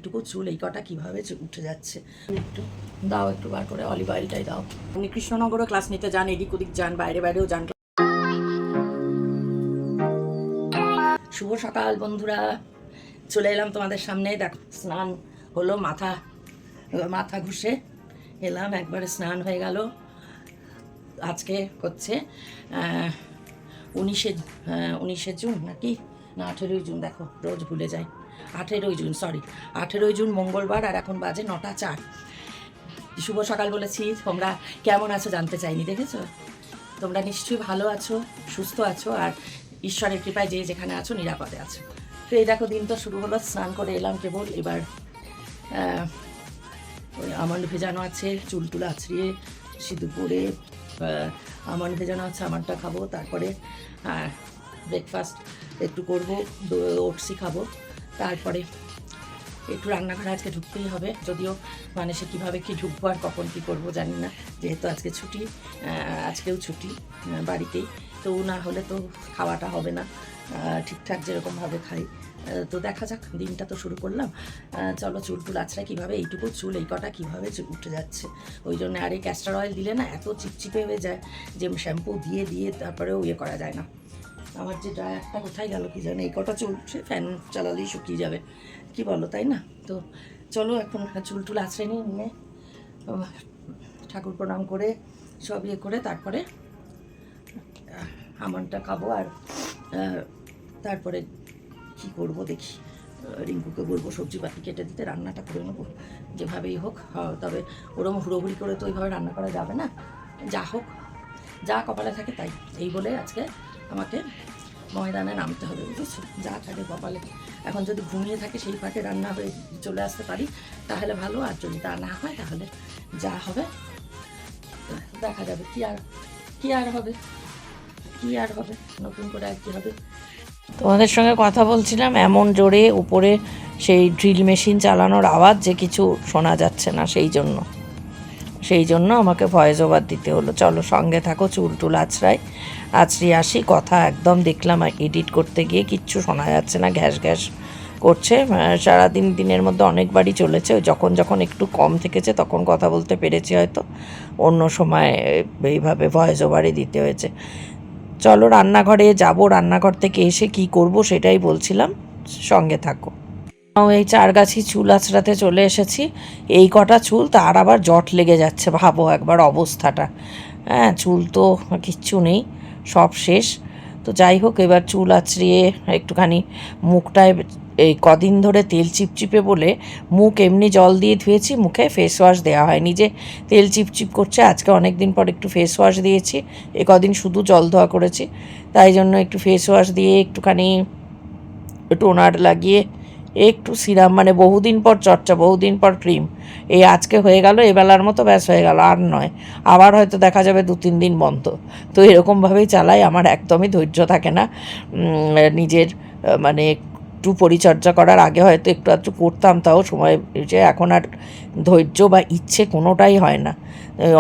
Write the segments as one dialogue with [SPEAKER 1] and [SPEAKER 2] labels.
[SPEAKER 1] এইটুকু চুল এই কটা কীভাবে উঠে যাচ্ছে। একটু দাও, একটু বার করে অলিভ অয়েলটাই দাও। উনি কৃষ্ণনগরও ক্লাস নিতে যান, এদিক ওদিক যান, বাইরেও যান। শুভ সকাল বন্ধুরা, চলে এলাম তোমাদের সামনে। দেখো স্নান হলো, মাথা ঘুষে এলাম, একবারে স্নান হয়ে গেল। আজকে হচ্ছে 19শে জুন নাকি না 18ই জুন, দেখো রোজ ভুলে যাই। 18ই জুন, সরি 18ই জুন মঙ্গলবার, আর এখন বাজে 9টা 4। শুভ সকাল বলেছি, তোমরা কেমন আছো জানতে চাইনি, দেখেছো? তোমরা নিশ্চয়ই ভালো আছো, সুস্থ আছো, আর ঈশ্বরের কৃপায় যে যেখানে আছো নিরাপদে আছো। তো এই দেখো দিন তো শুরু হলো, স্নান করে এলাম কেবল। এবার ওই আমন্ড ভেজানো আছে, চুল টুল আছড়িয়ে সিঁদুর পরে আমন্ড ভেজানো আছে, আমারটা খাবো। তারপরে ব্রেকফাস্ট একটু করবো, ওটসই খাবো। তারপরে একটু রান্নাঘরে আজকে ঢুকতেই হবে, যদিও মানে সে কীভাবে কী ঢুকবো আর কখন কী করবো জানি না, যেহেতু আজকে ছুটি, আজকেও ছুটি বাড়িতেই। তো না হলে তো খাওয়াটা হবে না ঠিকঠাক যেরকমভাবে খাই। তো দেখা যাক, দিনটা তো শুরু করলাম। চলো চুল টুল আছড়া কীভাবে, এইটুকু চুল এই কটা কীভাবে উঠে যাচ্ছে। ওই জন্য আর এই ক্যাস্টার অয়েল দিলে না এত চিপচিপে হয়ে যায় যে শ্যাম্পু দিয়ে তারপরেও করা যায় না। আমার যে ড্রায়ারটা কোথায় গেল কি জানে, এই কটা চুল সে ফ্যান চালালেই শুকিয়ে যাবে, কি বলো, তাই না? তো চলো এখন চুল টুল আছড়ে নিয়ে ঠাকুর প্রণাম করে সব করে তারপরে আমনটা খাবো। আর তারপরে কি করব দেখি, রিঙ্কুকে বলবো সবজিপাতি কেটে দিতে, রান্নাটা করে নেবো যেভাবেই হোক। তবে ওরম হুড়োহুড়ি করে তো ওইভাবে রান্না করা যাবে না, যা হোক যা কপালে থাকে তাই। এই বলে আজকে আমাকে ময়দানে নামতে হবে, বুঝেছো? যা থাকে কপালে। এখন যদি ঘুমিয়ে থাকে সেই ফাঁকে রান্না হয়ে চলে আসতে পারি তাহলে ভালো, আর যদি তা না হয় তাহলে যা হবে দেখা যাবে। কি আর হবে নতুন করে আর কি হবে। তোমাদের সঙ্গে কথা বলছিলাম, এমন জোরে উপরে সেই ড্রিল মেশিন চালানোর আওয়াজ যে কিছু শোনা যাচ্ছে না, সেই জন্য আমাকে ভয়েস ওভার দিতে হলো। চলো সঙ্গে থাকো, চুল টুল আছড়িয়ে আসি। কথা একদম দেখলাম এডিট করতে গিয়ে কিচ্ছু শোনা যাচ্ছে না, গ্যাস করছে। দিনের মধ্যে অনেকবারই চলেছে, যখন একটু কম থেকেছে তখন কথা বলতে পেরেছি, হয়তো অন্য সময় এইভাবে ভয়েস ওভারই দিতে হয়েছে। চলো রান্নাঘরে যাব, রান্নাঘর থেকে এসে কি করব সেটাই বলছিলাম, সঙ্গে থাকো। এই 4 গাছি চুল আছড়াতে চলে এসেছি। এই কটা চুল তার আবার জট লেগে যাচ্ছে, ভাবো একবার অবস্থাটা। হ্যাঁ, চুল তো কিচ্ছু নেই, সব শেষ। তো যাই হোক, এবার চুল আছড়িয়ে একটুখানি মুখটায় এই কদিন ধরে তেল চিপচিপে বলে মুখ এমনি জল দিয়ে ধুয়েছি, মুখে ফেস ওয়াশ দেওয়া হয়নি, যে তেল চিপচিপ করছে। আজকে অনেক দিন পর একটু ফেস ওয়াশ দিয়েছি, এ কদিন শুধু জল ধোয়া করেছি, তাই জন্য একটু ফেস ওয়াশ দিয়ে একটুখানি টোনার লাগিয়ে একটু সিরাম, মানে বহুদিন পর চর্চা, বহুদিন পর ক্রিম। এই আজকে হয়ে গেল, এবেলার মতো ব্যাস হয়ে গেল, আর নয়। আবার হয়তো দেখা যাবে 2-3 দিন বন্ধ। তো এরকমভাবেই চালাই, আমার একদমই ধৈর্য থাকে না নিজের, মানে একটু পরিচর্যা করার আগে হয়তো একটু করতাম, তাও সময় যে এখন আর ধৈর্য বা ইচ্ছে কোনোটাই হয় না।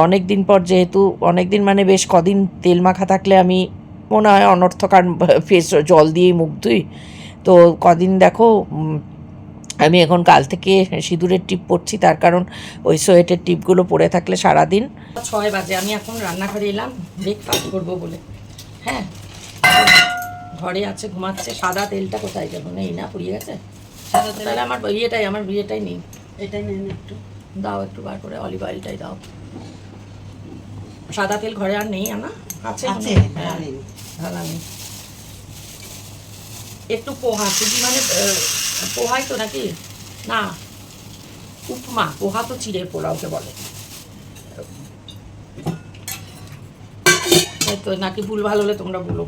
[SPEAKER 1] অনেক দিন পর, যেহেতু অনেক দিন মানে বেশ কদিন তেল মাখা থাকলে আমি মনে হয় অনর্থকার ফেস জল দিয়েই মুখ ধুই। তো কদিন দেখো আমি এখন কাল থেকে সিঁদুরের টিপ পরছি, তার কারণ ওই সোয়েটের টিপগুলো পরে থাকলে সারাদিন। 6 বাজে, আমি এখন রান্নাঘরে এলাম ব্রেকফাস্ট করবো বলে। হ্যাঁ, ঘরে আছে, ঘুমাচ্ছে। সাদা তেলটা কোথায় গেল? নেই না, পুড়িয়ে গেছে সাদা তেল। তাহলে আমার বিয়েটাই নেই, এটাই নেই। একটু দাও, একটু বার করে অলিভ অয়েলটাই দাও। সাদা তেল ঘরে আর নেই, আনা আছে, ঢালা নেই। একটু পোহা, সুজি মানে পোহাই তো নাকি না, উপমা। পোহা তো চিড়ে পোলাওকে বলে, তো নাকি ভুল ভালো হলে তোমরা বলো,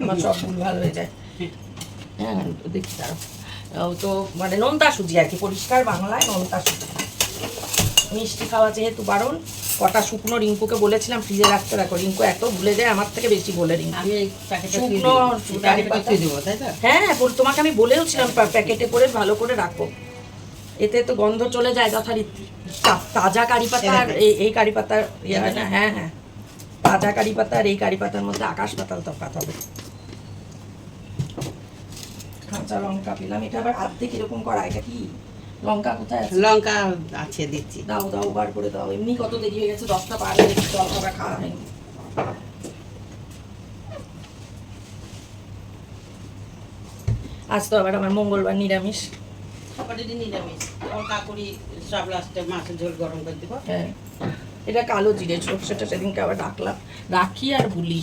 [SPEAKER 1] আমার সব ভুল ভালো হয়ে যায়। হ্যাঁ দেখি তারা তো মানে নোনতা সুজি আর কি, পরিষ্কার বাংলায় নোনতা সুজি। মিষ্টি খাওয়া যেহেতু বারণ, কটা শুকনো রিঙ্কুকে বলেছিলাম ফ্রিজে রাখতে, রাখো। রিঙ্কু এত ভুলে যায়, আমার থেকে বেশি বলে। শুকনো, হ্যাঁ তোমাকে আমি বলেওছিলাম প্যাকেটে করে ভালো করে রাখো, এতে তো গন্ধ চলে যায় যথারীতি। তাজা কারি পাতা আর এই কারি পাতার ইয়ে হয় না। হ্যাঁ, তাজা কারি পাতা আর এই কারি পাতার মধ্যে আকাশ পাতাল তফাৎ হবে। কাঁচা লঙ্কা পেলাম, এটা আবার আর্ধেক এরকম করা, এটা কি লঙ্কা কোথায় আছে?
[SPEAKER 2] লঙ্কা আছে, দিচ্ছি।
[SPEAKER 1] দাও দাও, বার করে দাও। এমনি কত দেরি হয়ে গেছে, 10টা পার হয়ে গেছে, জল খাবার খাওয়া হয়নি। আজ তো আবার আমার মঙ্গলবার, নিরামিষ।
[SPEAKER 2] সকালে দিন নিরামিষ, কাকুরি সব লাস্টে মাছের ঝোল গরম করে দেবো।
[SPEAKER 1] হ্যাঁ, এটা কালো জিরে সর্ষেটা সেদিনকে আবার রাখি আর ভুলি,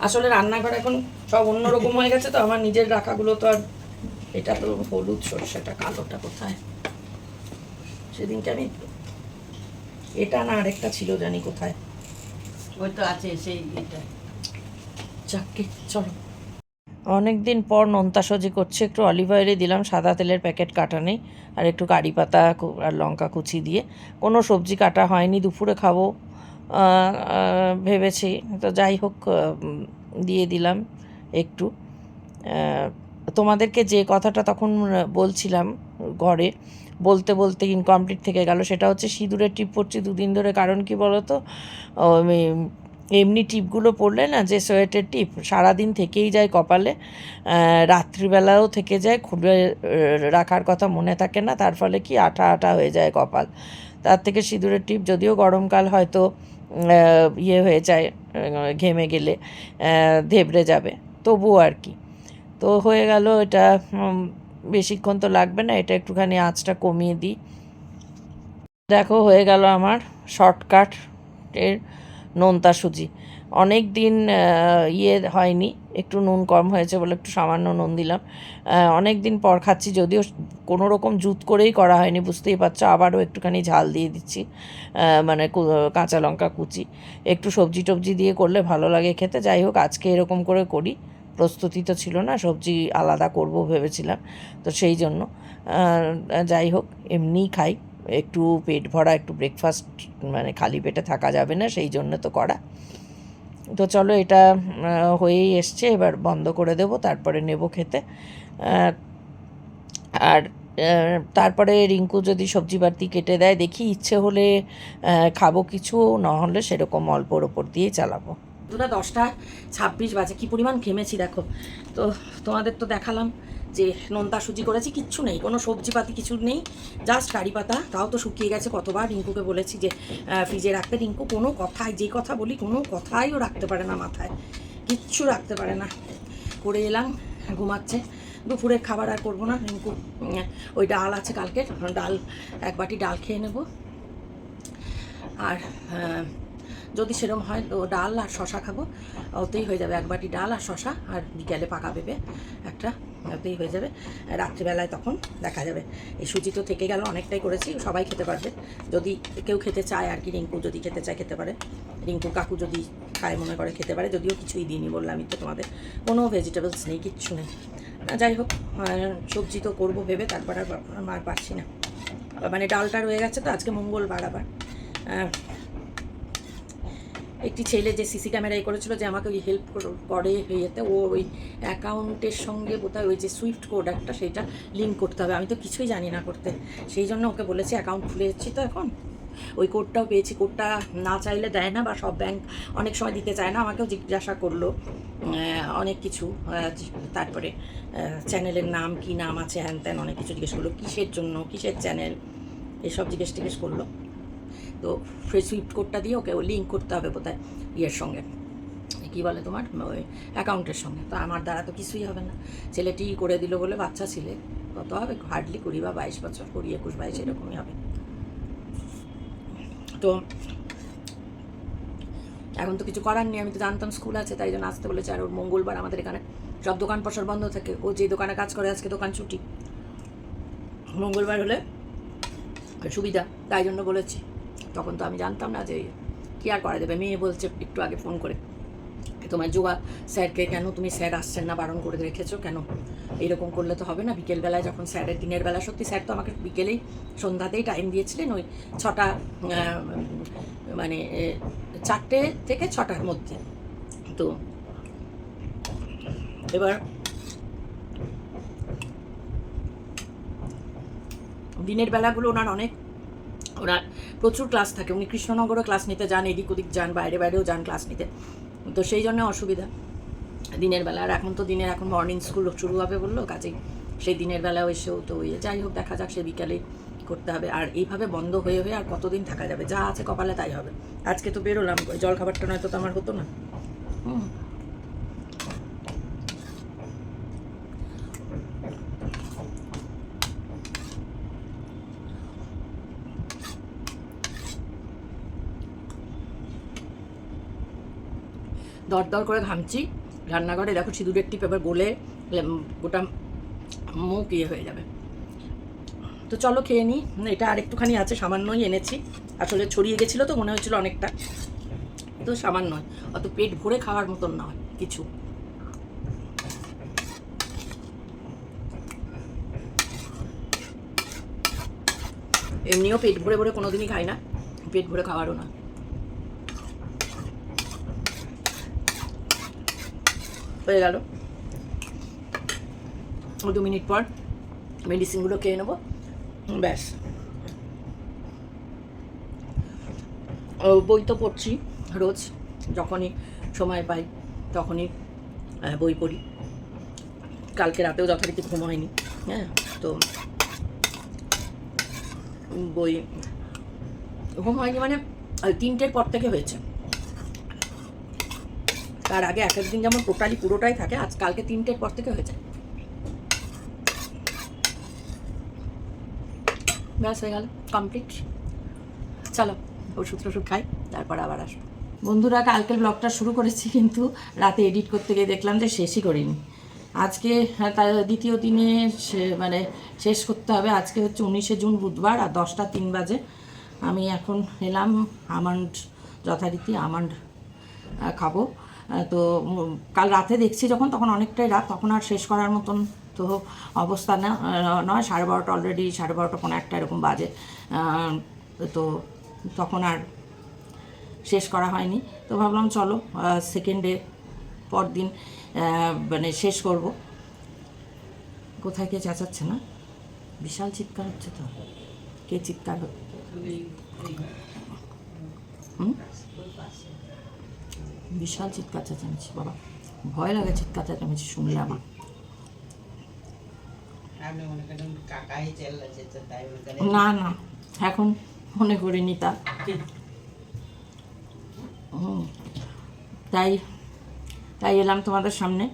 [SPEAKER 1] আসলে রান্নাঘর এখন সব অন্যরকম হয়ে গেছে তো, আমার নিজের রাখাগুলো তো আর। এটা তো হলুদ সর্ষেটা, কালোটা কোথায়? সেদিনকে আমি এটা না আরেকটা ছিল, জানি কোথায়।
[SPEAKER 2] ওই তো আছে সেই এটা।
[SPEAKER 1] যাকে চলো, অনেকদিন পর নোনতা সজি করছে। একটু অলিভ অয়েলে দিলাম, সাদা তেলের প্যাকেট কাটা নেই, আর একটু কারি পাতা আর লঙ্কা কুচি দিয়ে। কোনো সবজি কাটা হয়নি, দুপুরে খাবো ভেবেছি, তো যাই হোক দিয়ে দিলাম একটু। তোমাদেরকে যে কথাটা তখন বলছিলাম ঘরে, বলতে বলতে ইনকমপ্লিট থেকে গেল, সেটা হচ্ছে সিঁদুরের টিপ পরছি 2 দিন ধরে। কারণ কি বলো তো, এমনি টিপগুলো পরলে না, যে সোয়েটের টিপ সারাদিন থেকেই যায় কপালে, রাত্রিবেলাও থেকে যায়, খুলে রাখার কথা মনে থাকে না, তার ফলে কি আঠা আঠা হয়ে যায় কপাল। তার থেকে সিঁদুরের টিপ, যদিও গরমকাল হয়তো ইয়ে হয়ে যায়, ঘেমে গেলে ধেবড়ে যাবে, তবুও আর কি। তো হয়ে গেল এটা, বেশিক্ষণ তো লাগবে না, এটা একটুখানি আঁচটা কমিয়ে দিই। দেখো হয়ে গেল আমার শর্টকাট এর নোনতা সুজি। অনেক দিন ইয়ে হয়নি, একটু নুন কম হয়েছে বলে একটু সামান্য নুন দিলাম। অনেক দিন পর খাচ্ছি, যদিও কোনো রকম জুত করেই করা হয়নি, বুঝতেই পারছো। আবারও একটুখানি ঝাল দিয়ে দিচ্ছি, মানে কাঁচা লঙ্কা কুচি। একটু সবজি টবজি দিয়ে করলে ভালো লাগে খেতে। যাই হোক, আজকে এরকম করে করি, প্রস্তুতি তো ছিল না, সবজি আলাদা করব ভেবেছিলাম, তো সেই জন্য যাই হোক এমনিই খাই, একটু পেট ভরা, একটু ব্রেকফাস্ট, মানে খালি পেটে থাকা যাবে না, সেই জন্য তো করা। তো চলো, এটা হয়েই এসছে, এবার বন্ধ করে দেবো, তারপরে নেব খেতে। আর তারপরে রিঙ্কু যদি সবজি বাতি কেটে দেয় দেখি, ইচ্ছে হলে খাবো কিছু, নাহলে সেরকম অল্পর ওপর দিয়েই চালাবো। 10:26 বাজে, কী পরিমাণ ঘেমেছি দেখো। তো তোমাদের তো দেখালাম যে নোনতা সুজি করেছি, কিচ্ছু নেই, কোনো সবজিপাতি কিছু নেই, জাস্ট কারি পাতা, তাও তো শুকিয়ে গেছে। কতবার রিঙ্কুকে বলেছি যে ফ্রিজে রাখতে, রিঙ্কু কোনো কথাই, যে কথা বলি কোনো কথাইও রাখতে পারে না মাথায়, কিচ্ছু রাখতে পারে না। করে এলাম, ঘুমাচ্ছে। দুপুরের খাবার আর করবো না, রিঙ্কু ওই ডাল আছে কালকের, ডাল 1 বাটি ডাল খেয়ে নেব। আর যদি সেরকম হয় তো ডাল আর শশা খাবো, ওতেই হয়ে যাবে। 1 বাটি ডাল আর শশা, আর বিকেলে পাকা পেঁপে একটা, ওতেই হয়ে যাবে। রাত্রিবেলায় তখন দেখা যাবে। এই সুজি তো থেকে গেল, অনেকটাই করেছি, সবাই খেতে পারবে যদি কেউ খেতে চায় আর কি। রিঙ্কু যদি খেতে চায় খেতে পারে, রিঙ্কু কাকু যদি খায় মনে করে খেতে পারে, যদিও কিছুই দিইনি, বললামই তো তোমাদের, কোনো ভেজিটেবলস নেই, কিচ্ছু নেই। যাই হোক, সবজি তো করবো ভেবে, তারপর আর পারছি না, মানে ডালটা রয়ে গেছে তো। আজকে মঙ্গলবার, আবার একটি ছেলে যে সিসি ক্যামেরায় করেছিল, যে আমাকে ওই হেল্প করে ইয়েতে, ও ওই অ্যাকাউন্টের সঙ্গে বোধহয় ওই যে সুইফট কোড একটা, সেইটা লিঙ্ক করতে হবে। আমি তো কিছুই জানি না করতে, সেই জন্য ওকে বলেছি, অ্যাকাউন্ট খুলেছি তো এখন, ওই কোডটাও পেয়েছি। কোডটা না চাইলে দেয় না, বা সব ব্যাংক অনেক সময় দিতে চায় না। আমাকেও জিজ্ঞাসা করলো অনেক কিছু, তারপরে চ্যানেলের নাম, কি নাম আছে, হ্যান ত্যান অনেক কিছু জিজ্ঞেস করলো, কিসের জন্য, কিসের চ্যানেল, এসব জিজ্ঞেস করলো। তো সেই সুইফট কোডটা দিয়ে ওকে লিঙ্ক করতে হবে বোধহয় ইয়ের সঙ্গে, কী বলে তোমার, ওই অ্যাকাউন্টের সঙ্গে। তো আমার দ্বারা তো কিছুই হবে না। ছেলেটি করে দিল বলে, বাচ্চা ছেলে, কত হবে, হার্ডলি 20 বা 22 বছর, 20, 21, 22 এরকমই হবে। তো এখন তো কিছু করার নেই, আমি তো জানতাম স্কুল আছে, তাই জন্য আসতে বলেছে। আর ওর মঙ্গলবার আমাদের এখানে সব দোকান পশার বন্ধ থাকে, ও যে দোকানে কাজ করে আজকে দোকান ছুটি, মঙ্গলবার হলে সুবিধা, তাই জন্য বলেছি। তখন তো আমি জানতাম না যে কী আর করা যাবে। মেয়ে বলছে একটু আগে ফোন করে, তোমার যোগা স্যারকে, কেন তুমি স্যার আসছেন না, বারণ করে রেখেছো কেন, এইরকম করলে তো হবে না। বিকেলবেলায় যখন স্যারের দিনের বেলা, সত্যি স্যার তো আমাকে বিকেলেই সন্ধ্যাতেই টাইম দিয়েছিলেন, ওই 6টা, মানে 4টে থেকে 6টার মধ্যে। তো এবার দিনের বেলাগুলো ওনার প্রচুর ক্লাস থাকে, উনি কৃষ্ণনগরও ক্লাস নিতে যান, এদিক ওদিক যান, বাইরেও যান ক্লাস নিতে, তো সেই জন্য অসুবিধা দিনের বেলা। আর এখন তো এখন মর্নিং স্কুল শুরু হবে বললো, কাজেই সেই দিনের বেলাও এসেও তো যাই হোক দেখা যাক, সে বিকালে করতে হবে। আর এইভাবে বন্ধ হয়ে হয়ে আর কতদিন থাকা যাবে, যা আছে কপালে তাই হবে। আজকে তো বেরোলাম, জল খাবারটা নয়তো তো আমার হতো না। দরদর করে ঘামছি রান্নাঘরে, দেখো সিঁদুরের টিপ এবার গলে গোটা মুখ হয়ে যাবে। তো চলো খেয়ে নিই। এটা আর একটুখানি আছে, সামান্যই এনেছি, আসলে ছড়িয়ে গেছিলো তো মনে হচ্ছিলো অনেকটা, তো সামান্যই, অত পেট ভরে খাওয়ার মতন নয় কিছু। এমনিও পেট ভরে ভরে কোনোদিনই খাই না, পেট ভরে খাওয়ারও না। হয়ে গেল, 2 মিনিট পর মেডিসিনগুলো খেয়ে নেবো, ব্যাস। বই তো পড়ছি রোজ, যখনই সময় পাই তখনই বই পড়ি। কালকে রাতেও যথারীতি ঘুম হয়নি, হ্যাঁ, তো বই ঘুম হয়নি মানে 3টের পর থেকে হয়েছে। তার আগে এক একদিন যেমন টোটালি পুরোটাই থাকে, আজ কালকে 3টের পর থেকে হয়েছে। ব্যাস হয়ে গেল, কমপ্লিট। চলো ওষুধ টষুধ খাই, তারপর আবার আসবো। বন্ধুরা, কালকের ব্লগটা শুরু করেছি, কিন্তু রাতে এডিট করতে গিয়ে দেখলাম যে শেষই করিনি। আজকে তার দ্বিতীয় দিনে মানে শেষ করতে হবে। আজকে হচ্ছে 19শে জুন বুধবার, আর 10টা 3 বাজে। আমি এখন এলাম আমন্ড, যথারীতি আমন্ড খাবো। তো কাল রাতে দেখছি যখন, তখন অনেকটাই রাত, তখন আর শেষ করার মতন তো অবস্থা নয়। 12:30 অলরেডি, 12:30 কোনো একটা এরকম বাজে। তো তখন আর শেষ করা হয়নি। তো ভাবলাম চলো সেকেন্ডে পর দিন মানে শেষ করব। কোথায় কে চেঁচাচ্ছে না, বিশাল চিৎকার হচ্ছে। তো কে চিৎকার হচ্ছে? বিশাল চিৎকার চেঁচামেচি, বাবা ভয় লাগে চিৎকার চেঁচামেচি শুনলে আমার। না না, এখন মনে করিনি তা। তাই তাই এলাম তোমাদের সামনে।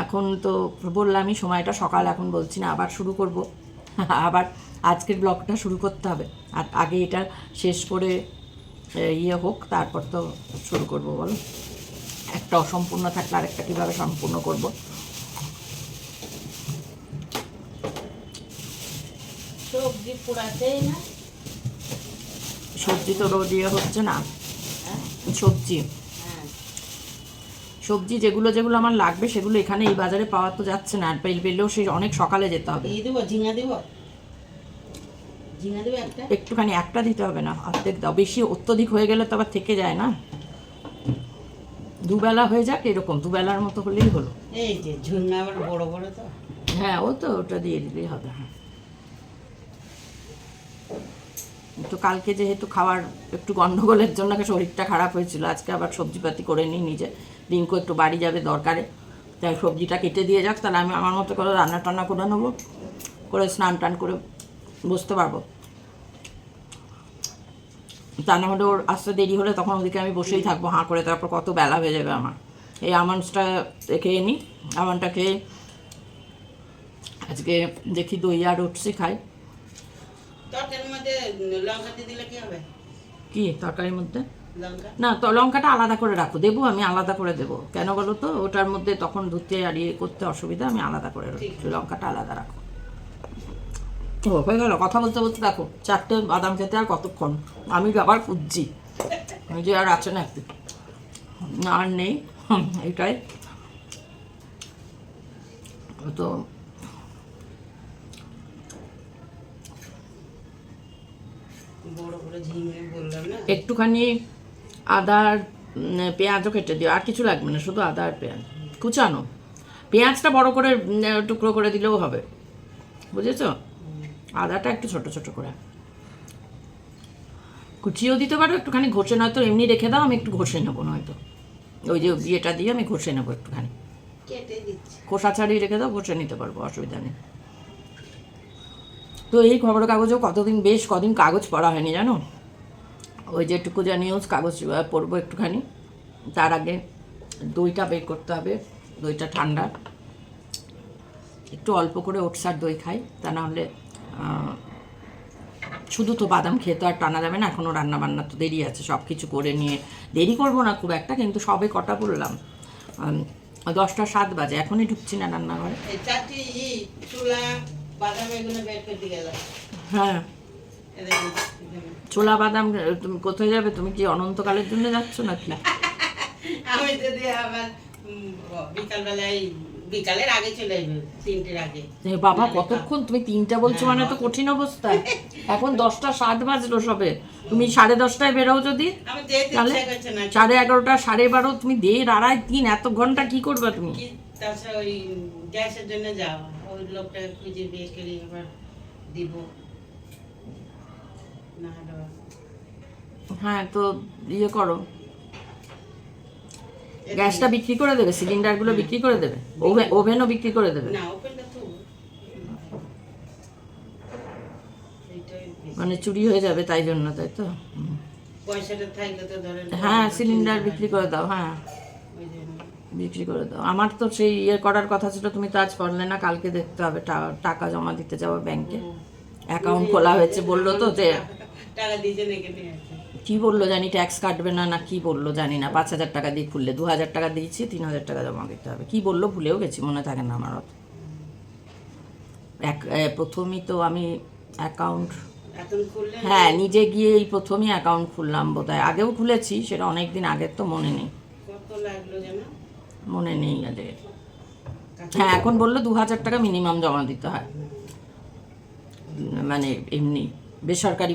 [SPEAKER 1] এখন তো বললামই সময়টা সকাল, এখন বলছি না, আবার শুরু করব, আবার আজকের ব্লগটা শুরু করতে হবে। আর আগে এটা শেষ করে হোক, তারপর তো শুরু করব। বলো, একটা অসম্পূর্ণ থাকলে আরেকটা কীভাবে সম্পূর্ণ করব?
[SPEAKER 2] সবজি পোড়াতেই না,
[SPEAKER 1] সবজি তো রোজ হচ্ছে না। সবজি যেগুলো যেগুলো আমার লাগবে সেগুলো এখানে এই বাজারে পাওয়া তো যাচ্ছে না, আর পেলেও সেই অনেক সকালে যেতে হবে। একটুখানি একটা দিতে হবে না, অর্ধেক দাও। বেশি অত্যধিক হয়ে গেলে তো আবার থেকে যায় না। দুবেলা হয়ে যাক, এরকম দুবেলার মতো হলেই হলো।
[SPEAKER 2] এই যে ঝুঙ্গা আবার বড় বড় তো,
[SPEAKER 1] হ্যাঁ, ও তো ওটা দিয়ে দিলেই হবে। হ্যাঁ, তো কালকে যেহেতু খাওয়ার একটু গন্ডগোলের জন্য শরীরটা খারাপ হয়েছিল, আজকে আবার সবজিপাতি করে নিই নিজে। রিঙ্কু একটু বাড়ি যাবে দরকারে, তাই সবজিটা কেটে দিয়ে যাক, তাহলে আমি আমার মতো করে রান্না টান্না করে নেবো, করে স্নান টান করে বসতে পারবো। তা না হলে ওর আসতে দেরি হলে তখন ওদিকে আমি বসেই থাকবো হাঁ করে, তারপর কত বেলা হয়ে যাবে আমার। এই আমন্ডসটা খেয়ে নিই, আমন্ডটা খেয়ে আজকে দেখি দই আর ওটসই খাই।
[SPEAKER 2] তরকারির মধ্যে লঙ্কা দিলে কি হবে?
[SPEAKER 1] কি তরকারির মধ্যে? না, তো লঙ্কাটা আলাদা করে রাখো, দেবো আমি আলাদা করে দেবো। কেন বলো তো, ওটার মধ্যে তখন ধুতে আর করতে অসুবিধা, আমি আলাদা করে লঙ্কাটা আলাদা রাখো। ও হয়ে গেল, কথা বলতে বলতে দেখো 4টে বাদাম খেতে আর কতক্ষণ, আমি আবার খুঁজছি যে আর আছে না একটু, আর নেই, এটাই তো। একটুখানি আদা আর পেঁয়াজও কেটে দিও, আর কিছু লাগবে না, শুধু আদা আর পেঁয়াজ কুচানো। পেঁয়াজটা বড় করে টুকরো করে দিলেও হবে, বুঝেছো? আদাটা একটু ছোট ছোট করে কুচিয়েও দিতে পারো, একটুখানি ঘষে, নয়তো এমনি রেখে দাও, আমি একটু ঘষে নেবো, নয়তো ওই যে ইয়েটা দিয়ে আমি ঘষে নেবো একটুখানি।
[SPEAKER 2] কেটে দিচ্ছি।
[SPEAKER 1] খোসা ছাড়িয়ে রেখে দাও, বসে নিতে পারবো, অসুবিধা নেই। তো এই খবরের কাগজেও বেশ কদিন কাগজ পড়া হয়নি জানো। ওই যেটুকু যা নিউজ কাগজ পড়বো একটুখানি। তার আগে দইটা বের করতে হবে, দইটা ঠান্ডা। একটু অল্প করে ওটস আর দই খাই, তা না হলে শুধু তো বাদাম খেয়ে তো আর টানা যাবে না। এখনও রান্না বান্না তো দেরি আছে, সব কিছু করে নিয়ে দেরি করবো না খুব একটা, কিন্তু সবে কটা বললাম 10টা 7 বাজে, এখনই ঢুকছি না রান্নাঘরে। হ্যাঁ, ছোলা বাদাম তুমি কোথায় যাবে? তুমি কি অনন্তকালের জন্য যাচ্ছ নাকি?
[SPEAKER 2] আমি যদি আবার বিকালবেলায়, বিকালের আগে চলে আসবে, 3টের আগে।
[SPEAKER 1] বাবা কতক্ষণ? তুমি 3টা বলছো মানে তো কঠিন অবস্থা। এখন 10টা 7 বাজলো সবে, তুমি 10:30টায় বেরো যদি, তাহলে 11:30 12:30 তুমি 1.5 3 এত ঘন্টা কি করবে তুমি?
[SPEAKER 2] তাছাড়া ওই গ্যাসের জন্য যাও, ওই লোকটা খুঁজে বের করে আবার দিব না।
[SPEAKER 1] হ্যাঁ, তো ইয়ে করো, গ্যাসটা বিক্রি করে দেবে, সিলিন্ডারগুলো বিক্রি করে দেবে, ওভেনও বিক্রি করে দেবে।
[SPEAKER 2] না, ওভেনটা তো
[SPEAKER 1] মানে চুরি হয়ে যাবে তাই জন্য, তাই তো?
[SPEAKER 2] পয়সাটা থাকলে তো ধরেন।
[SPEAKER 1] হ্যাঁ, সিলিন্ডার বিক্রি করে দাও, হ্যাঁ বিক্রি করে দাও। আমার তো সেই ইয়ে করার কথা ছিল, তুমি তো আজ করলে না, কালকে দেখতে হবে, টাকা জমা দিতে যাবো ব্যাংকে। অ্যাকাউন্ট খোলা হয়েছে বললো তো, যে
[SPEAKER 2] টাকা দিয়েছে নাকি নিয়ে আছে।
[SPEAKER 1] কি বললো জানি, ট্যাক্স কাটবে না না কি বললো জানি না, 5,000 টাকা দিয়ে খুললে 2,000 টাকা দিয়েছি, 3,000 টাকা জমা দিতে হবে, কি বললো ভুলেও গেছি, মনে থাকে না আমার অত। প্রথমেই তো আমি অ্যাকাউন্ট, হ্যাঁ নিজে গিয়ে এই প্রথমই অ্যাকাউন্ট খুললাম বোধহয়, আগেও খুলেছি, সেটা অনেক দিন আগের তো মনে নেই, মনে নেই আগে। হ্যাঁ, এখন বললো 2,000 টাকা মিনিমাম জমা দিতে হয়, মানে এমনি বেসরকারি,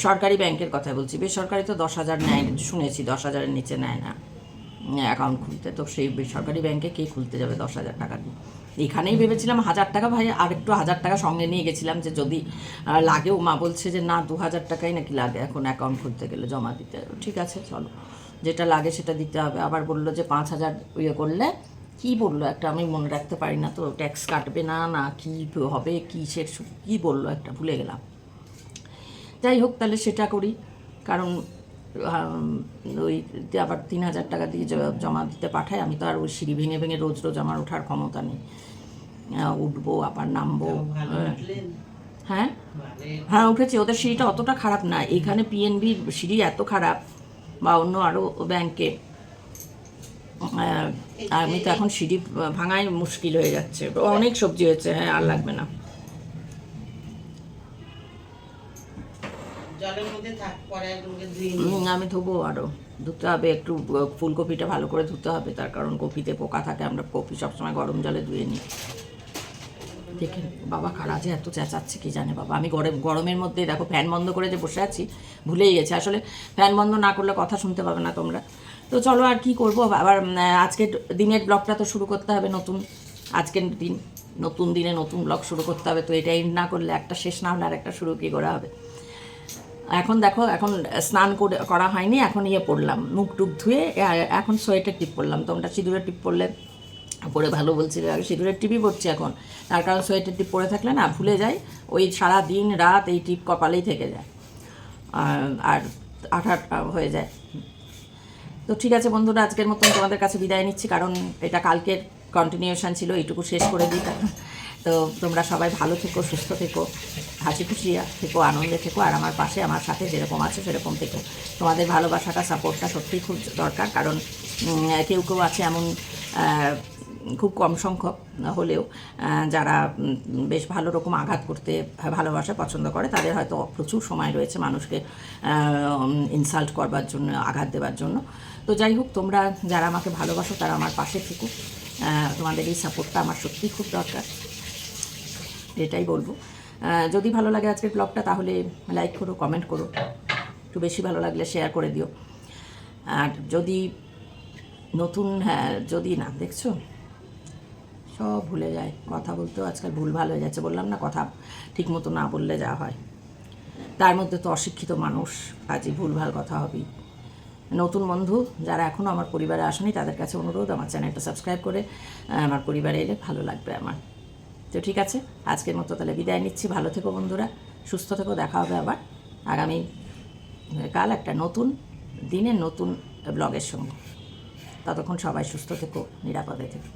[SPEAKER 1] সরকারি ব্যাংকের কথা বলছি, বেসরকারি তো 10,000 নেয় শুনেছি, 10,000-এর নিচে নেয় না অ্যাকাউন্ট খুলতে। তো সেই বেসরকারি ব্যাংকে কে খুলতে যাবে 10,000 টাকা দিয়ে? এখানেই ভেবেছিলাম 1,000 টাকা, ভাই আর একটু 1,000 টাকা সঙ্গে নিয়ে গেছিলাম, যে যদি লাগেও। মা বলছে যে না, 2,000 টাকাই নাকি লাগে এখন অ্যাকাউন্ট খুলতে গেলে, জমা দিতে। ঠিক আছে চলো, যেটা লাগে সেটা দিতে হবে। আবার বললো যে 5,000 ইয়ে করলে, কি বললো একটা, আমি মনে রাখতে পারি না তো, ট্যাক্স কাটবে না না কি হবে, কি সে কী বললো একটা, ভুলে গেলাম। যাই হোক, তাহলে সেটা করি, কারণ ওই আবার 3,000 টাকা দিয়ে জমা দিতে পাঠায়। আমি তো আর ওই সিঁড়ি ভেঙে ভেঙে রোজ রোজ আমার ওঠার ক্ষমতা নেই, উঠবো আবার নামবো। হ্যাঁ হ্যাঁ উঠেছি, ওদের সিঁড়িটা অতটা খারাপ না, এখানে পিএনবির সিঁড়ি এত খারাপ, বা অন্য আরও ব্যাংকে। আমি তো এখন সিঁড়ি ভাঙাই মুশকিল হয়ে যাচ্ছে, অনেক সবজি হয়েছে। হ্যাঁ, আর লাগবে না। আমি ধোবো, আরও ধুতে হবে, একটু ফুলকপিটা ভালো করে ধুতে হবে, তার কারণ কপিতে পোকা থাকে, আমরা কপি সবসময় গরম জলে ধুয়ে নিই। দেখে বাবা কারা যে এত চেঁচাচ্ছে কি জানে বাবা। আমি গরমের মধ্যে দেখো ফ্যান বন্ধ করে যে বসে আছি, ভুলেই গেছি আসলে ফ্যান বন্ধ না করলে কথা শুনতে পাবে না তোমরা। তো চলো, আর কি করব, আবার আজকের দিনের ব্লগটা তো শুরু করতে হবে, আজকের দিন নতুন দিনে নতুন ব্লগ শুরু করতে হবে। তো এটা এন্ড না করলে, একটা শেষ না হলে আর একটা শুরু কি করা হবে। এখন দেখো, এখন স্নান করা হয়নি, এখন ইয়ে পড়লাম, মুখ টুক ধুয়ে এখন সোয়েটার টিপ পরলাম। তোমরা সিঁদুরের টিপ পরলে পরে ভালো বলছিলে, আগে সিঁদুরের টিপই পড়ছি এখন, তার কারণ সোয়েটার টিপ পরে থাকলে না ভুলে যায়, ওই সারা দিন রাত এই টিপ কপালেই থেকে যায়, আর আঠা হয়ে যায়। তো ঠিক আছে বন্ধুরা, আজকের মতন তোমাদের কাছে বিদায় নিচ্ছি, কারণ এটা কালকের কন্টিনিউশন ছিল, এইটুকু শেষ করে দিই। তো তোমরা সবাই ভালো থেকো, সুস্থ থেকো, হাসি খুশি থেকো, আনন্দে থেকো, আর আমার পাশে আমার সাথে যেরকম আছে সেরকম থেকো। তোমাদের ভালোবাসাটা, সাপোর্টটা সত্যিই খুব দরকার, কারণ কেউ কেউ আছে এমন, খুব কম সংখ্যক হলেও, যারা বেশ ভালো রকম আঘাত করতে ভালোবাসা পছন্দ করে, তাদের হয়তো প্রচুর সময় রয়েছে মানুষকে ইনসাল্ট করবার জন্য, আঘাত দেওয়ার জন্য। তো যাই হোক, তোমরা যারা আমাকে ভালোবাসো তারা আমার পাশে থেকো, তোমাদের এই সাপোর্টটা আমার সত্যিই খুব দরকার, এটাই বলবো। যদি ভালো লাগে আজকের ব্লগটা, তাহলে লাইক করো, কমেন্ট করো, একটু বেশি ভালো লাগলে শেয়ার করে দিও। আর যদি নতুন, হ্যাঁ যদি না দেখছো, সব ভুলে যায়, কথা বলতেও আজকাল ভুলভাল হয়ে যাচ্ছে। বললাম না, কথা ঠিক মতো না বললে যা হয়, তার মধ্যে তো অশিক্ষিত মানুষ, আজই ভুলভাল কথা হবেই। নতুন বন্ধু যারা এখনও আমার পরিবারে আসেনি তাদের কাছে অনুরোধ, আমার চ্যানেলটা সাবস্ক্রাইব করে আমার পরিবারে এলে ভালো লাগবে আমার। তো ঠিক আছে, আজকের মতো তাহলে বিদায় নিচ্ছি। ভালো থেকো বন্ধুরা, সুস্থ থেকো। দেখা হবে আবার আগামী কাল একটা নতুন দিনের নতুন ব্লগের সঙ্গে। ততক্ষণ সবাই সুস্থ থেকো, নিরাপদে থেকো।